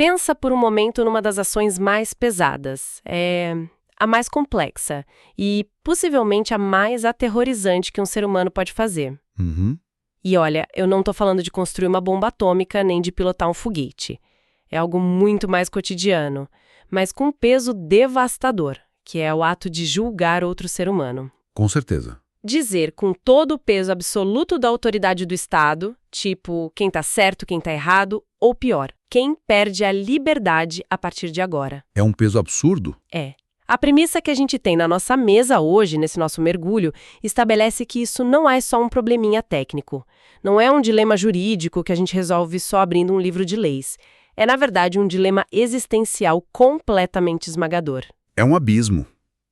Pensa por um momento numa das ações mais pesadas. É a mais complexa e possivelmente a mais aterrorizante que um ser humano pode fazer. Uhum. E olha, eu não tô falando de construir uma bomba atômica nem de pilotar um foguete. É algo muito mais cotidiano, mas com um peso devastador, que é o ato de julgar outro ser humano. Com certeza. Dizer com todo o peso absoluto da autoridade do Estado, tipo quem tá certo, quem tá errado, ou pior, quem perde a liberdade a partir de agora. É um peso absurdo? É. A premissa que a gente tem na nossa mesa hoje, nesse nosso mergulho, estabelece que isso não é só um probleminha técnico. Não é um dilema jurídico que a gente resolve só abrindo um livro de leis. É, na verdade, um dilema existencial completamente esmagador. É um abismo,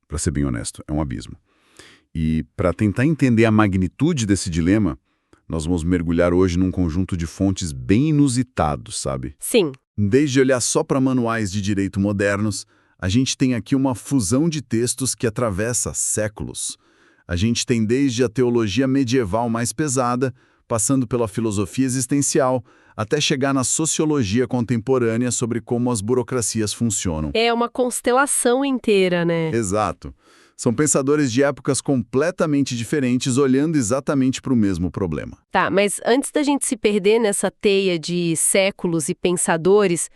para ser bem honesto, é um abismo. E para tentar entender a magnitude desse dilema, nós vamos mergulhar hoje num conjunto de fontes bem inusitados, sabe? Sim. Desde olhar só para manuais de direito modernos, a gente tem aqui uma fusão de textos que atravessa séculos. A gente tem desde a teologia medieval mais pesada, passando pela filosofia existencial, até chegar na sociologia contemporânea sobre como as burocracias funcionam. É uma constelação inteira, né? Exato. São pensadores de épocas completamente diferentes olhando exatamente para o mesmo problema. Tá, mas antes da gente se perder nessa teia de séculos e pensadores,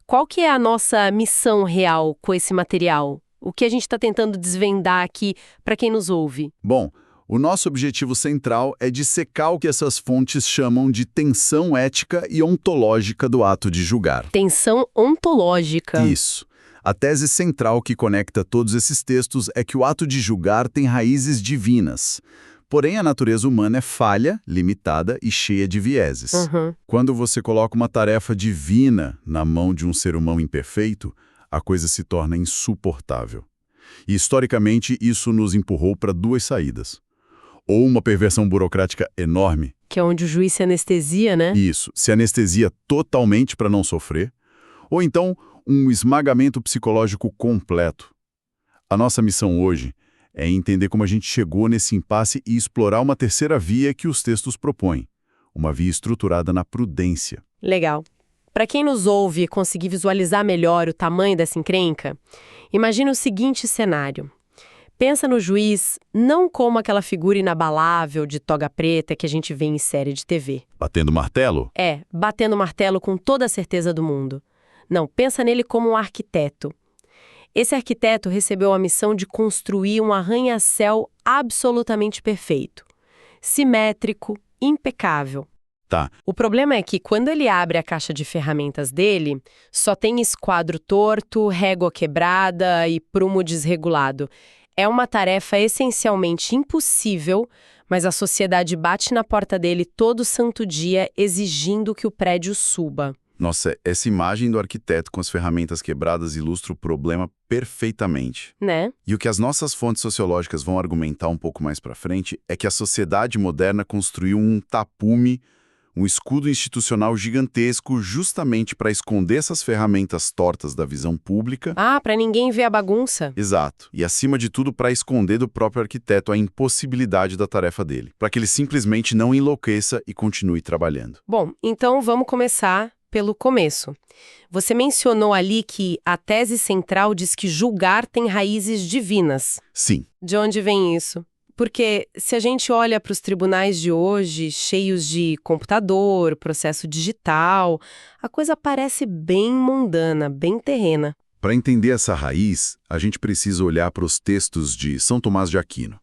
qual que é a nossa missão real com esse material? O que a gente está tentando desvendar aqui para quem nos ouve? Bom, o nosso objetivo central é dissecar o que essas fontes chamam de tensão ética e ontológica do ato de julgar. Tensão ontológica. Isso. A tese central que conecta todos esses textos é que o ato de julgar tem raízes divinas. Porém, a natureza humana é falha, limitada e cheia de vieses. Quando você coloca uma tarefa divina na mão de um ser humano imperfeito, a coisa se torna insuportável. E, historicamente, isso nos empurrou para duas saídas. Ou uma perversão burocrática enorme. Que é onde o juiz se anestesia, né? Isso, se anestesia totalmente para não sofrer. Ou então, um esmagamento psicológico completo. A nossa missão hoje é entender como a gente chegou nesse impasse e explorar uma terceira via que os textos propõem, uma via estruturada na prudência. Legal. Para quem nos ouve e conseguir visualizar melhor o tamanho dessa encrenca, imagine o seguinte cenário. Pensa no juiz não como aquela figura inabalável de toga preta que a gente vê em série de TV. Batendo martelo? É, batendo martelo com toda a certeza do mundo. Não, pensa nele como um arquiteto. Esse arquiteto recebeu a missão de construir um arranha-céu absolutamente perfeito. Simétrico, impecável. Tá. O problema é que quando ele abre a caixa de ferramentas dele, só tem esquadro torto, régua quebrada e prumo desregulado. É uma tarefa essencialmente impossível, mas a sociedade bate na porta dele todo santo dia exigindo que o prédio suba. Nossa, essa imagem do arquiteto com as ferramentas quebradas ilustra o problema perfeitamente. Né? E o que as nossas fontes sociológicas vão argumentar um pouco mais para frente é que a sociedade moderna construiu um tapume, um escudo institucional gigantesco justamente para esconder essas ferramentas tortas da visão pública. Ah, para ninguém ver a bagunça. Exato. E acima de tudo para esconder do próprio arquiteto a impossibilidade da tarefa dele, para que ele simplesmente não enlouqueça e continue trabalhando. Bom, então vamos começar pelo começo. Você mencionou ali que a tese central diz que julgar tem raízes divinas. Sim. De onde vem isso? Porque se a gente olha para os tribunais de hoje, cheios de computador, processo digital, a coisa parece bem mundana, bem terrena. Para entender essa raiz, a gente precisa olhar para os textos de São Tomás de Aquino.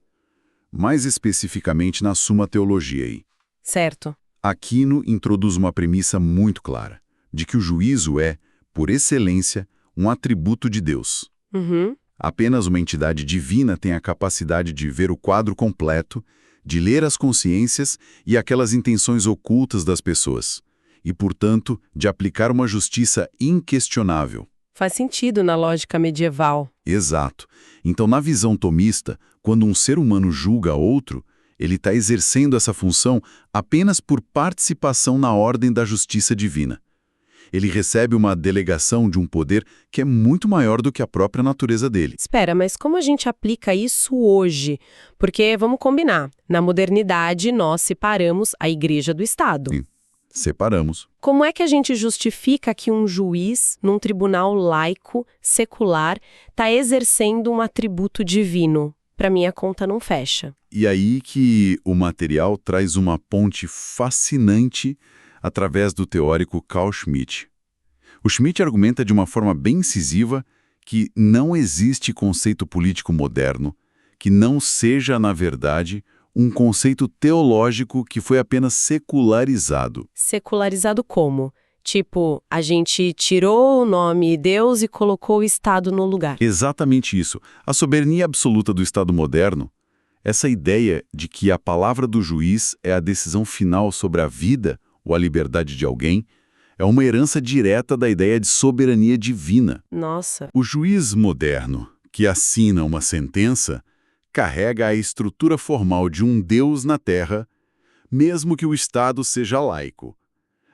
Mais especificamente na Suma Theologiae aí. Certo. Aquino introduz uma premissa muito clara, de que o juízo é, por excelência, um atributo de Deus. Apenas uma entidade divina tem a capacidade de ver o quadro completo, de ler as consciências e aquelas intenções ocultas das pessoas, e, portanto, de aplicar uma justiça inquestionável. Faz sentido na lógica medieval. Exato. Então, na visão tomista, quando um ser humano julga outro, ele está exercendo essa função apenas por participação na ordem da justiça divina. Ele recebe uma delegação de um poder que é muito maior do que a própria natureza dele. Espera, mas como a gente aplica isso hoje? Porque, vamos combinar, na modernidade nós separamos a igreja do Estado. Sim. Separamos. Como é que a gente justifica que um juiz, num tribunal laico, secular, está exercendo um atributo divino? Para mim, a conta não fecha. E aí que o material traz uma ponte fascinante através do teórico Carl Schmitt. O Schmitt argumenta de uma forma bem incisiva que não existe conceito político moderno que não seja, na verdade, um conceito teológico que foi apenas secularizado. Secularizado como? Tipo, a gente tirou o nome Deus e colocou o Estado no lugar. Exatamente isso. A soberania absoluta do Estado moderno, essa ideia de que a palavra do juiz é a decisão final sobre a vida ou a liberdade de alguém, é uma herança direta da ideia de soberania divina. Nossa. O juiz moderno, que assina uma sentença, carrega a estrutura formal de um Deus na Terra, mesmo que o Estado seja laico.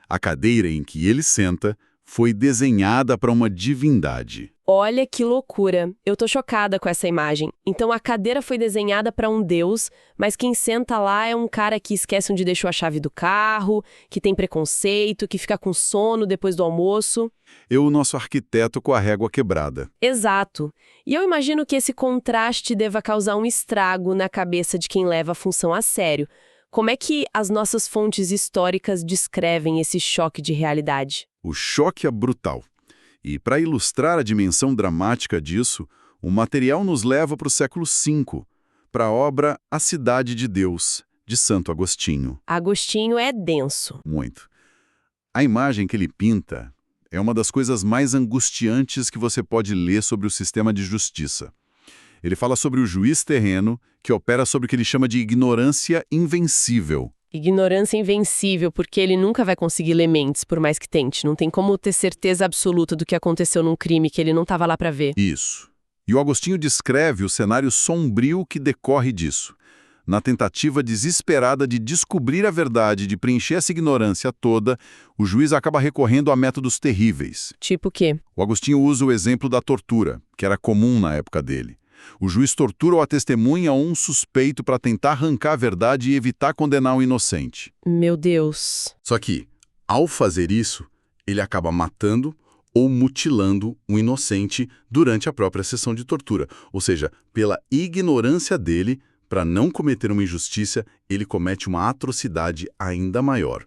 A cadeira em que ele senta foi desenhada para uma divindade. Olha que loucura. Eu tô chocada com essa imagem. Então a cadeira foi desenhada para um Deus, mas quem senta lá é um cara que esquece onde deixou a chave do carro, que tem preconceito, que fica com sono depois do almoço. O nosso arquiteto com a régua quebrada. Exato. E eu imagino que esse contraste deva causar um estrago na cabeça de quem leva a função a sério. Como é que as nossas fontes históricas descrevem esse choque de realidade? O choque é brutal. E para ilustrar a dimensão dramática disso, o material nos leva para o século V, para a obra A Cidade de Deus, de Santo Agostinho. Agostinho é denso. Muito. A imagem que ele pinta é uma das coisas mais angustiantes que você pode ler sobre o sistema de justiça. Ele fala sobre o juiz terreno que opera sobre o que ele chama de ignorância invencível. Ignorância invencível, porque ele nunca vai conseguir ler mentes, por mais que tente. Não tem como ter certeza absoluta do que aconteceu num crime que ele não estava lá para ver. Isso. E o Agostinho descreve o cenário sombrio que decorre disso. Na tentativa desesperada de descobrir a verdade, de preencher essa ignorância toda, o juiz acaba recorrendo a métodos terríveis. Tipo o quê? O Agostinho usa o exemplo da tortura, que era comum na época dele. O juiz tortura a testemunha ou um suspeito para tentar arrancar a verdade e evitar condenar um inocente. Meu Deus. Só que, ao fazer isso, ele acaba matando ou mutilando um inocente durante a própria sessão de tortura. Ou seja, pela ignorância dele, para não cometer uma injustiça, ele comete uma atrocidade ainda maior.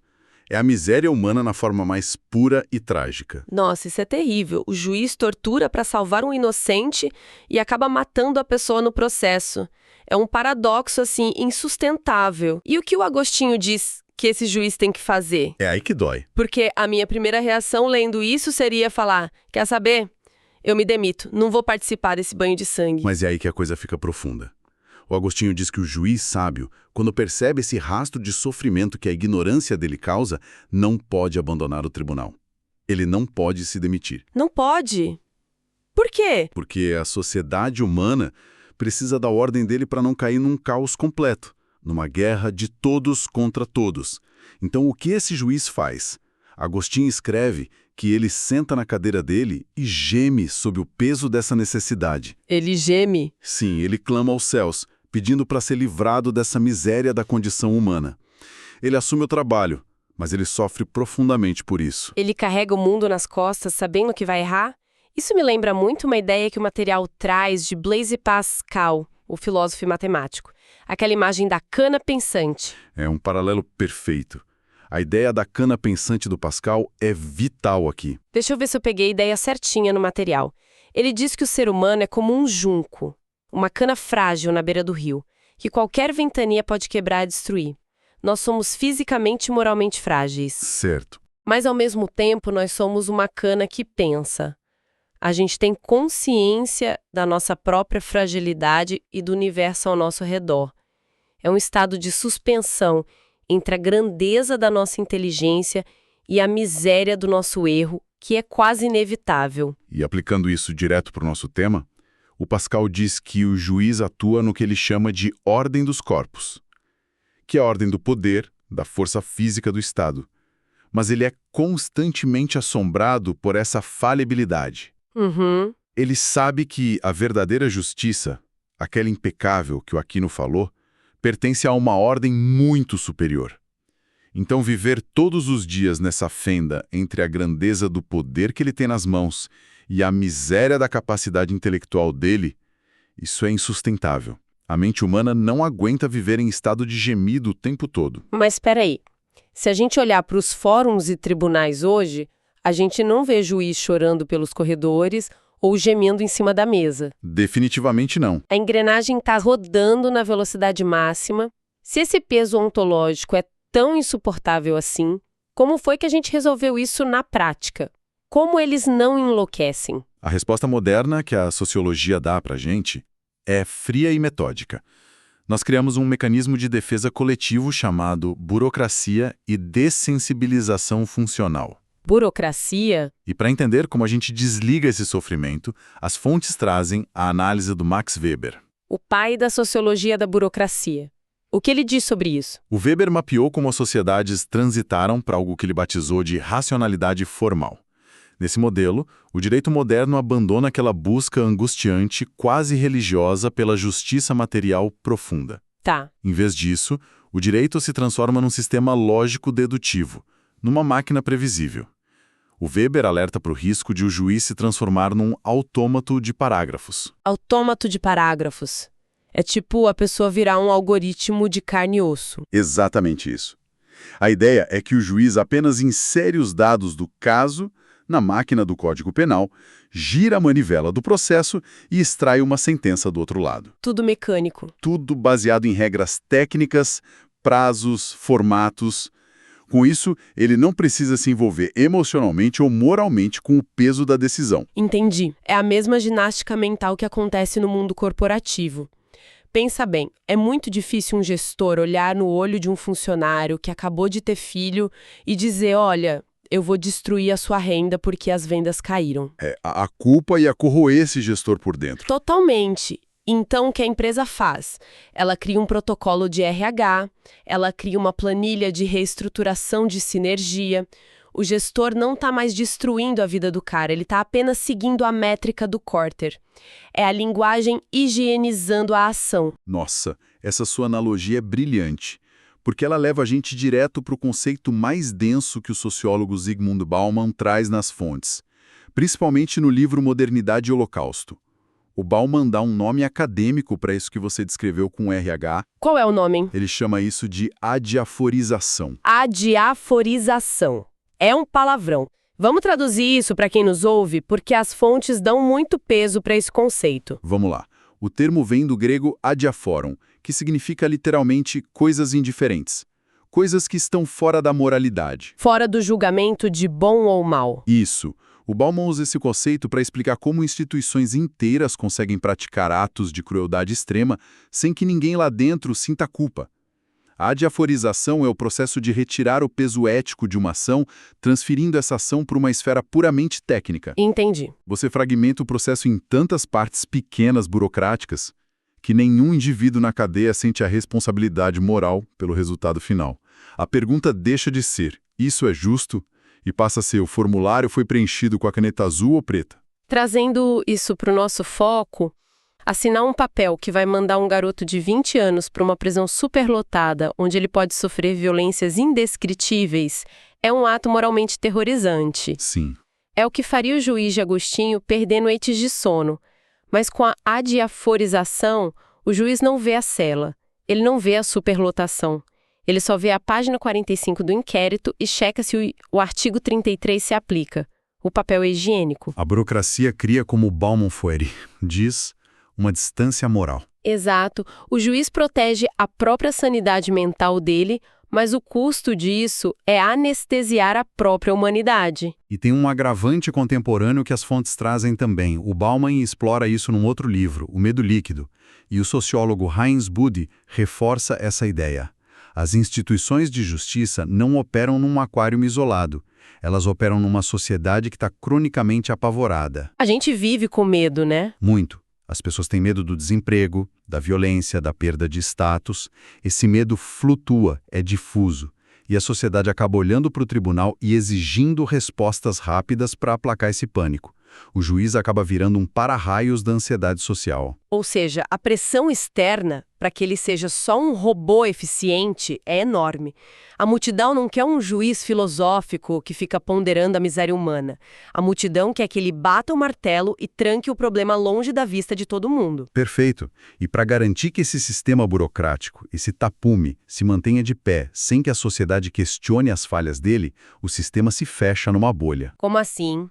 É a miséria humana na forma mais pura e trágica. Nossa, isso é terrível. O juiz tortura para salvar um inocente e acaba matando a pessoa no processo. É um paradoxo, assim, insustentável. E o que o Agostinho diz que esse juiz tem que fazer? É aí que dói. Porque a minha primeira reação lendo isso seria falar, quer saber? Eu me demito, não vou participar desse banho de sangue. Mas é aí que a coisa fica profunda. O Agostinho diz que o juiz sábio, quando percebe esse rastro de sofrimento que a ignorância dele causa, não pode abandonar o tribunal. Ele não pode se demitir. Não pode? Por quê? Porque a sociedade humana precisa da ordem dele para não cair num caos completo, numa guerra de todos contra todos. Então, o que esse juiz faz? Agostinho escreve que ele senta na cadeira dele e geme sob o peso dessa necessidade. Ele geme? Sim, ele clama aos céus, pedindo para ser livrado dessa miséria da condição humana. Ele assume o trabalho, mas ele sofre profundamente por isso. Ele carrega o mundo nas costas sabendo que vai errar? Isso me lembra muito uma ideia que o material traz de Blaise Pascal, o filósofo e matemático. Aquela imagem da cana pensante. É um paralelo perfeito. A ideia da cana pensante do Pascal é vital aqui. Deixa eu ver se eu peguei a ideia certinha no material. Ele diz que o ser humano é como um junco, uma cana frágil na beira do rio, que qualquer ventania pode quebrar e destruir. Nós somos fisicamente e moralmente frágeis. Certo. Mas, ao mesmo tempo, nós somos uma cana que pensa. A gente tem consciência da nossa própria fragilidade e do universo ao nosso redor. É um estado de suspensão entre a grandeza da nossa inteligência e a miséria do nosso erro, que é quase inevitável. E aplicando isso direto para o nosso tema, o Pascal diz que o juiz atua no que ele chama de ordem dos corpos, que é a ordem do poder, da força física do Estado. Mas ele é constantemente assombrado por essa falibilidade. Uhum. Ele sabe que a verdadeira justiça, aquela impecável que o Aquino falou, pertence a uma ordem muito superior. Então, viver todos os dias nessa fenda entre a grandeza do poder que ele tem nas mãos e a miséria da capacidade intelectual dele, isso é insustentável. A mente humana não aguenta viver em estado de gemido o tempo todo. Mas espera aí. Se a gente olhar para os fóruns e tribunais hoje, a gente não vê juiz chorando pelos corredores ou gemendo em cima da mesa. Definitivamente não. A engrenagem está rodando na velocidade máxima. Se esse peso ontológico é tão insuportável assim, como foi que a gente resolveu isso na prática? Como eles não enlouquecem? A resposta moderna que a sociologia dá pra gente é fria e metódica. Nós criamos um mecanismo de defesa coletivo chamado burocracia e dessensibilização funcional. Burocracia? E para entender como a gente desliga esse sofrimento, as fontes trazem a análise do Max Weber. O pai da sociologia da burocracia. O que ele diz sobre isso? O Weber mapeou como as sociedades transitaram para algo que ele batizou de racionalidade formal. Nesse modelo, o direito moderno abandona aquela busca angustiante, quase religiosa, pela justiça material profunda. Tá. Em vez disso, o direito se transforma num sistema lógico-dedutivo, numa máquina previsível. O Weber alerta para o risco de o juiz se transformar num autômato de parágrafos. Autômato de parágrafos. É tipo a pessoa virar um algoritmo de carne e osso. Exatamente isso. A ideia é que o juiz apenas insere os dados do caso na máquina do Código Penal, gira a manivela do processo e extrai uma sentença do outro lado. Tudo mecânico. Tudo baseado em regras técnicas, prazos, formatos. Com isso, ele não precisa se envolver emocionalmente ou moralmente com o peso da decisão. Entendi. É a mesma ginástica mental que acontece no mundo corporativo. Pensa bem, é muito difícil um gestor olhar no olho de um funcionário que acabou de ter filho e dizer, olha, eu vou destruir a sua renda porque as vendas caíram. A culpa ia corroer esse gestor por dentro. Totalmente. Então, o que a empresa faz? Ela cria um protocolo de RH, ela cria uma planilha de reestruturação de sinergia. O gestor não está mais destruindo a vida do cara, ele está apenas seguindo a métrica do Korter. É a linguagem higienizando a ação. Nossa, essa sua analogia é brilhante, porque ela leva a gente direto para o conceito mais denso que o sociólogo Zygmunt Bauman traz nas fontes, principalmente no livro Modernidade e Holocausto. O Bauman dá um nome acadêmico para isso que você descreveu com RH. Qual é o nome? Ele chama isso de adiaforização. Adiaforização. É um palavrão. Vamos traduzir isso para quem nos ouve, porque as fontes dão muito peso para esse conceito. Vamos lá. O termo vem do grego adiaforon, que significa literalmente coisas indiferentes. Coisas que estão fora da moralidade. Fora do julgamento de bom ou mal. Isso. O Bauman usa esse conceito para explicar como instituições inteiras conseguem praticar atos de crueldade extrema sem que ninguém lá dentro sinta culpa. A adiaforização é o processo de retirar o peso ético de uma ação, transferindo essa ação para uma esfera puramente técnica. Entendi. Você fragmenta o processo em tantas partes pequenas burocráticas que nenhum indivíduo na cadeia sente a responsabilidade moral pelo resultado final. A pergunta deixa de ser, isso é justo? E passa a ser, o formulário foi preenchido com a caneta azul ou preta? Trazendo isso para o nosso foco, assinar um papel que vai mandar um garoto de 20 anos para uma prisão superlotada, onde ele pode sofrer violências indescritíveis, é um ato moralmente terrorizante. Sim. É o que faria o juiz de Agostinho perder noites de sono. Mas com a adiaforização, o juiz não vê a cela, ele não vê a superlotação. Ele só vê a página 45 do inquérito e checa se o artigo 33 se aplica. O papel é higiênico. A burocracia cria, como Bauman Fuere diz, uma distância moral. Exato. O juiz protege a própria sanidade mental dele, mas o custo disso é anestesiar a própria humanidade. E tem um agravante contemporâneo que as fontes trazem também. O Bauman explora isso num outro livro, O Medo Líquido, e o sociólogo Heinz Budde reforça essa ideia. As instituições de justiça não operam num aquário isolado. Elas operam numa sociedade que está cronicamente apavorada. A gente vive com medo, né? Muito. As pessoas têm medo do desemprego, da violência, da perda de status. Esse medo flutua, é difuso. E a sociedade acaba olhando para o tribunal e exigindo respostas rápidas para aplacar esse pânico. O juiz acaba virando um para-raios da ansiedade social. Ou seja, a pressão externa para que ele seja só um robô eficiente é enorme. A multidão não quer um juiz filosófico que fica ponderando a miséria humana. A multidão quer que ele bata o martelo e tranque o problema longe da vista de todo mundo. Perfeito. E para garantir que esse sistema burocrático, esse tapume, se mantenha de pé sem que a sociedade questione as falhas dele, o sistema se fecha numa bolha. Como assim?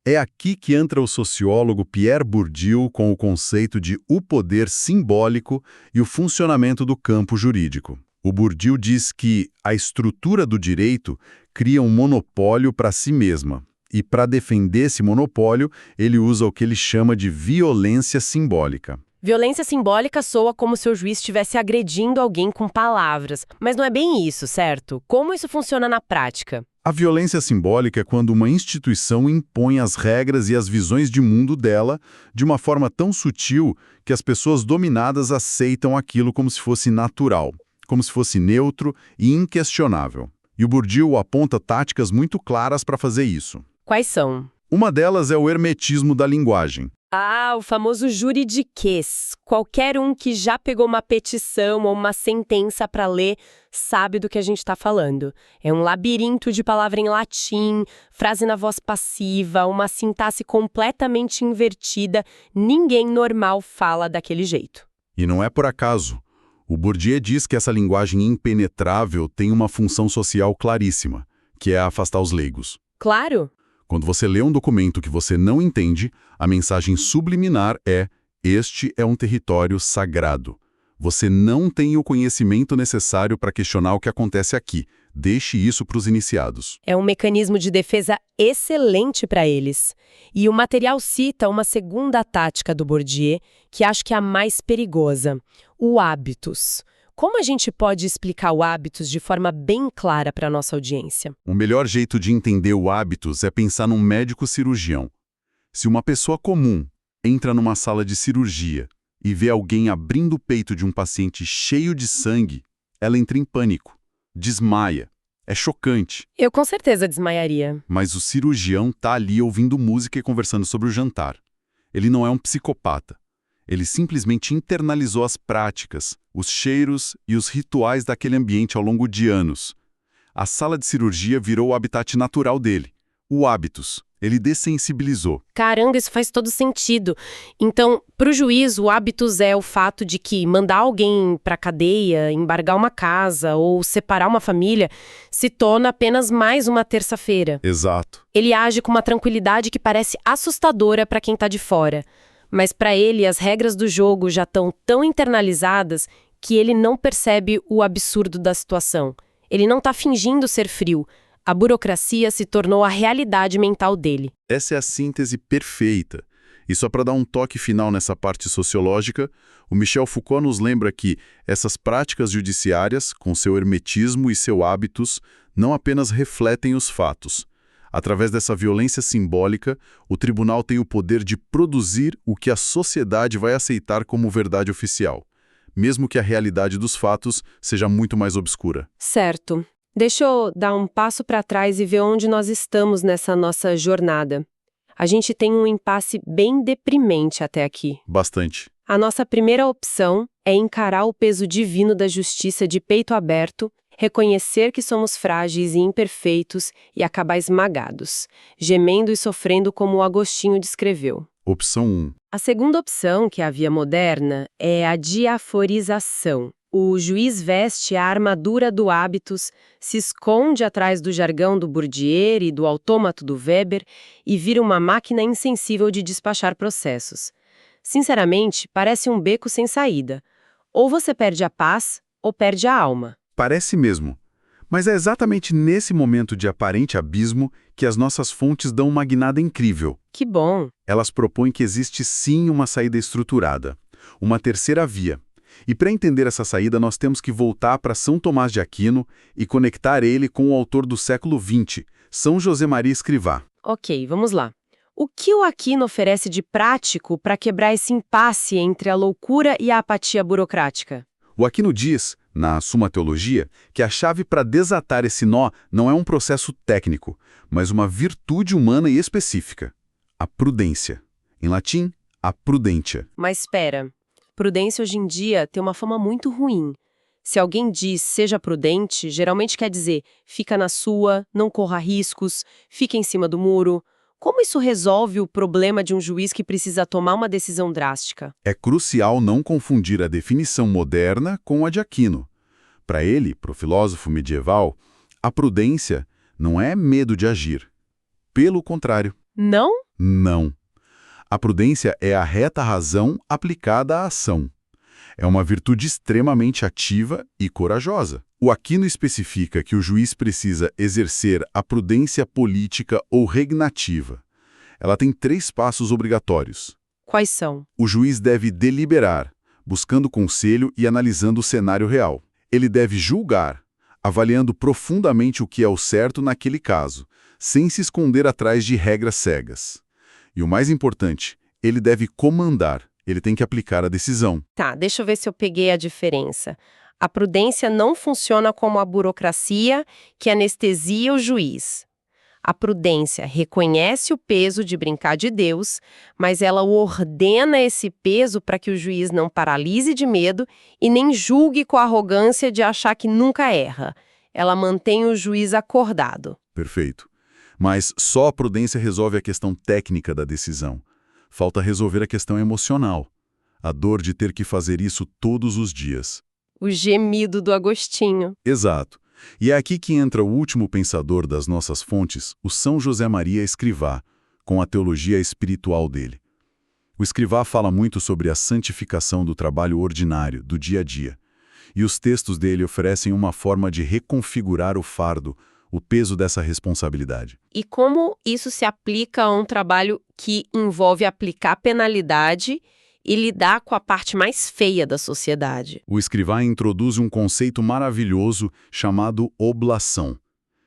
É aqui que entra o sociólogo Pierre Bourdieu com o conceito de o poder simbólico e o funcionamento do campo jurídico. O Bourdieu diz que a estrutura do direito cria um monopólio para si mesma. E para defender esse monopólio, ele usa o que ele chama de violência simbólica. Violência simbólica soa como se o juiz estivesse agredindo alguém com palavras. Mas não é bem isso, certo? Como isso funciona na prática? A violência simbólica é quando uma instituição impõe as regras e as visões de mundo dela de uma forma tão sutil que as pessoas dominadas aceitam aquilo como se fosse natural, como se fosse neutro e inquestionável. E o Bourdieu aponta táticas muito claras para fazer isso. Quais são? Uma delas é o hermetismo da linguagem. Ah, o famoso juridiquês. Qualquer um que já pegou uma petição ou uma sentença para ler sabe do que a gente está falando. É um labirinto de palavra em latim, frase na voz passiva, uma sintaxe completamente invertida. Ninguém normal fala daquele jeito. E não é por acaso. O Bourdieu diz que essa linguagem impenetrável tem uma função social claríssima, que é afastar os leigos. Claro! Quando você lê um documento que você não entende, a mensagem subliminar é: este é um território sagrado. Você não tem o conhecimento necessário para questionar o que acontece aqui. Deixe isso para os iniciados. É um mecanismo de defesa excelente para eles. E o material cita uma segunda tática do Bourdieu, que acho que é a mais perigosa: o hábitus. Como a gente pode explicar o hábitus de forma bem clara para a nossa audiência? O melhor jeito de entender o hábitus é pensar num médico cirurgião. Se uma pessoa comum entra numa sala de cirurgia e vê alguém abrindo o peito de um paciente cheio de sangue, ela entra em pânico, desmaia. É chocante. Eu com certeza desmaiaria. Mas o cirurgião está ali ouvindo música e conversando sobre o jantar. Ele não é um psicopata. Ele simplesmente internalizou as práticas, os cheiros e os rituais daquele ambiente ao longo de anos. A sala de cirurgia virou o habitat natural dele, o hábitus. Ele dessensibilizou. Caramba, isso faz todo sentido. Então, para o juiz, o hábitus é o fato de que mandar alguém para a cadeia, embargar uma casa ou separar uma família se torna apenas mais uma terça-feira. Exato. Ele age com uma tranquilidade que parece assustadora para quem está de fora. Mas para ele, as regras do jogo já estão tão internalizadas que ele não percebe o absurdo da situação. Ele não está fingindo ser frio. A burocracia se tornou a realidade mental dele. Essa é a síntese perfeita. E só para dar um toque final nessa parte sociológica, o Michel Foucault nos lembra que essas práticas judiciárias, com seu hermetismo e seu hábitus, não apenas refletem os fatos. Através dessa violência simbólica, o tribunal tem o poder de produzir o que a sociedade vai aceitar como verdade oficial, mesmo que a realidade dos fatos seja muito mais obscura. Certo. Deixa eu dar um passo para trás e ver onde nós estamos nessa nossa jornada. A gente tem um impasse bem deprimente até aqui. Bastante. A nossa primeira opção é encarar o peso divino da justiça de peito aberto, reconhecer que somos frágeis e imperfeitos e acabar esmagados, gemendo e sofrendo como o Agostinho descreveu. Opção 1. A segunda opção, que é a via moderna, é a diaforização. O juiz veste a armadura do hábitus, se esconde atrás do jargão do Bourdieu e do autômato do Weber e vira uma máquina insensível de despachar processos. Sinceramente, parece um beco sem saída. Ou você perde a paz, ou perde a alma. Parece mesmo. Mas é exatamente nesse momento de aparente abismo que as nossas fontes dão uma guinada incrível. Que bom! Elas propõem que existe sim uma saída estruturada, uma terceira via. E para entender essa saída, nós temos que voltar para São Tomás de Aquino e conectar ele com o autor do século XX, São José Maria Escrivá. Ok, vamos lá. O que o Aquino oferece de prático para quebrar esse impasse entre a loucura e a apatia burocrática? O Aquino diz, na Suma Teologia, que a chave para desatar esse nó não é um processo técnico, mas uma virtude humana e específica: A prudência. Em latim, a prudentia. Mas espera, prudência hoje em dia tem uma fama muito ruim. Se alguém diz seja prudente, geralmente quer dizer fica na sua, não corra riscos, fica em cima do muro. Como isso resolve o problema de um juiz que precisa tomar uma decisão drástica? É crucial não confundir a definição moderna com a de Aquino. Para ele, para o filósofo medieval, a prudência não é medo de agir. Pelo contrário. Não? Não. A prudência é a reta razão aplicada à ação. É uma virtude extremamente ativa e corajosa. O Aquino especifica que o juiz precisa exercer a prudência política ou regnativa. Ela tem 3 passos obrigatórios. Quais são? O juiz deve deliberar, buscando conselho e analisando o cenário real. Ele deve julgar, avaliando profundamente o que é o certo naquele caso, sem se esconder atrás de regras cegas. E o mais importante, ele deve comandar, ele tem que aplicar a decisão. Tá, deixa eu ver se eu peguei a diferença. A prudência não funciona como a burocracia que anestesia o juiz. A prudência reconhece o peso de brincar de Deus, mas ela ordena esse peso para que o juiz não paralise de medo e nem julgue com a arrogância de achar que nunca erra. Ela mantém o juiz acordado. Perfeito. Mas só a prudência resolve a questão técnica da decisão. Falta resolver a questão emocional. A dor de ter que fazer isso todos os dias. O gemido do Agostinho. Exato. E é aqui que entra o último pensador das nossas fontes, o São José Maria Escrivá, com a teologia espiritual dele. O Escrivá fala muito sobre a santificação do trabalho ordinário, do dia a dia. E os textos dele oferecem uma forma de reconfigurar o fardo, o peso dessa responsabilidade. E como isso se aplica a um trabalho que envolve aplicar penalidade e lidar com a parte mais feia da sociedade? O Escrivá introduz um conceito maravilhoso chamado oblação,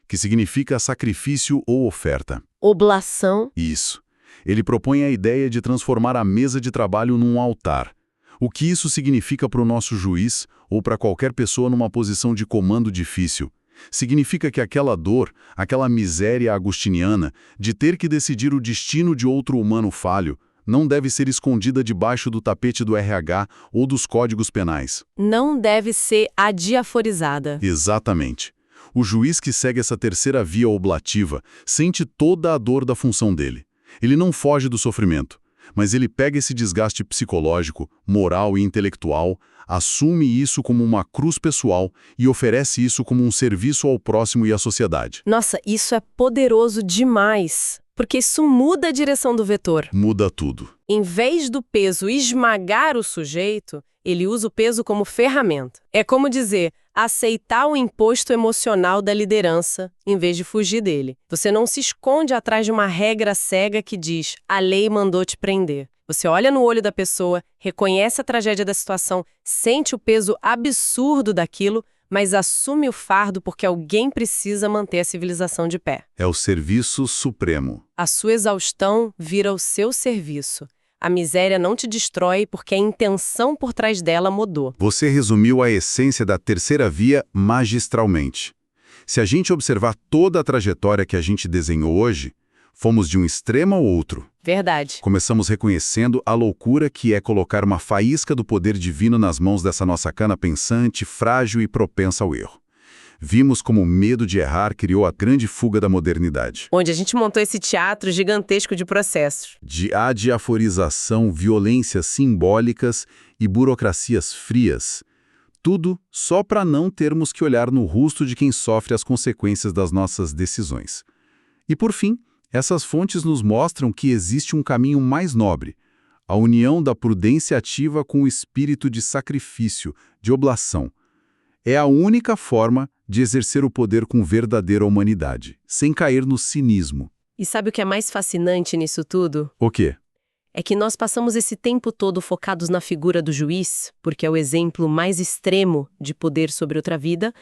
que significa sacrifício ou oferta. Oblação? Isso. Ele propõe a ideia de transformar a mesa de trabalho num altar. O que isso significa para o nosso juiz ou para qualquer pessoa numa posição de comando difícil? Significa que aquela dor, aquela miséria agostiniana de ter que decidir o destino de outro humano falho, não deve ser escondida debaixo do tapete do RH ou dos códigos penais. Não deve ser adiaforizada. Exatamente. O juiz que segue essa terceira via oblativa sente toda a dor da função dele. Ele não foge do sofrimento, mas ele pega esse desgaste psicológico, moral e intelectual, assume isso como uma cruz pessoal e oferece isso como um serviço ao próximo e à sociedade. Nossa, isso é poderoso demais, porque isso muda a direção do vetor. Muda tudo. Em vez do peso esmagar o sujeito, ele usa o peso como ferramenta. É como dizer, aceitar o imposto emocional da liderança, em vez de fugir dele. Você não se esconde atrás de uma regra cega que diz, a lei mandou te prender. Você olha no olho da pessoa, reconhece a tragédia da situação, sente o peso absurdo daquilo, mas assume o fardo porque alguém precisa manter a civilização de pé. É o serviço supremo. A sua exaustão vira o seu serviço. A miséria não te destrói porque a intenção por trás dela mudou. Você resumiu a essência da terceira via magistralmente. Se a gente observar toda a trajetória que a gente desenhou hoje, fomos de um extremo ao outro. Verdade. Começamos reconhecendo a loucura que é colocar uma faísca do poder divino nas mãos dessa nossa cana pensante, frágil e propensa ao erro. Vimos como o medo de errar criou a grande fuga da modernidade. Onde a gente montou esse teatro gigantesco de processos. De adiaforização, violências simbólicas e burocracias frias. Tudo só para não termos que olhar no rosto de quem sofre as consequências das nossas decisões. E por fim, essas fontes nos mostram que existe um caminho mais nobre, a união da prudência ativa com o espírito de sacrifício, de oblação. É a única forma de exercer o poder com verdadeira humanidade, sem cair no cinismo. E sabe o que é mais fascinante nisso tudo? O quê? É que nós passamos esse tempo todo focados na figura do juiz, porque é o exemplo mais extremo de poder sobre outra vida,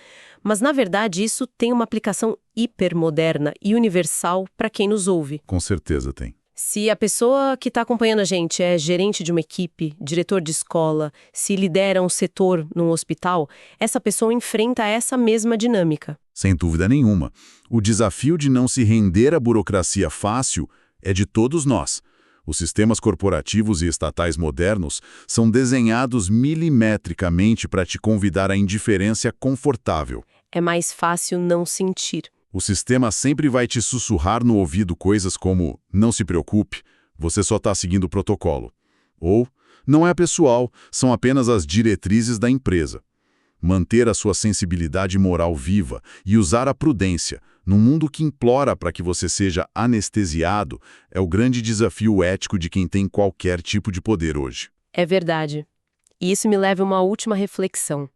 mas na verdade isso tem uma aplicação hipermoderna e universal para quem nos ouve. Com certeza tem. Se a pessoa que está acompanhando a gente é gerente de uma equipe, diretor de escola, se lidera um setor num hospital, essa pessoa enfrenta essa mesma dinâmica. Sem dúvida nenhuma. O desafio de não se render à burocracia fácil é de todos nós. Os sistemas corporativos e estatais modernos são desenhados milimetricamente para te convidar à indiferença confortável. É mais fácil não sentir. O sistema sempre vai te sussurrar no ouvido coisas como "não se preocupe, você só está seguindo o protocolo". Ou "não é pessoal, são apenas as diretrizes da empresa". Manter a sua sensibilidade moral viva e usar a prudência, num mundo que implora para que você seja anestesiado, é o grande desafio ético de quem tem qualquer tipo de poder hoje. É verdade. E isso me leva a uma última reflexão.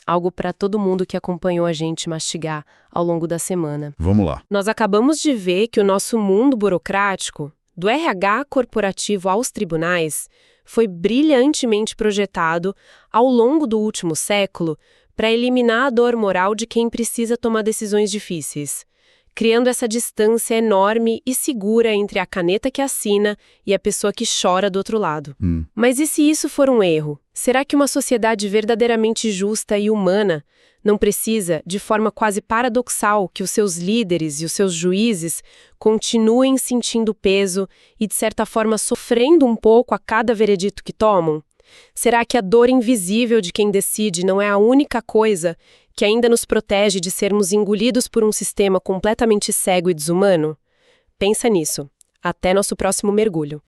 Algo para todo mundo que acompanhou a gente mastigar ao longo da semana. Vamos lá. Nós acabamos de ver que o nosso mundo burocrático, do RH corporativo aos tribunais, foi brilhantemente projetado ao longo do último século para eliminar a dor moral de quem precisa tomar decisões difíceis, criando essa distância enorme e segura entre a caneta que assina e a pessoa que chora do outro lado. Mas e se isso for um erro? Será que uma sociedade verdadeiramente justa e humana não precisa, de forma quase paradoxal, que os seus líderes e os seus juízes continuem sentindo peso e, de certa forma, sofrendo um pouco a cada veredito que tomam? Será que a dor invisível de quem decide não é a única coisa que ainda nos protege de sermos engolidos por um sistema completamente cego e desumano? Pensa nisso. Até nosso próximo mergulho.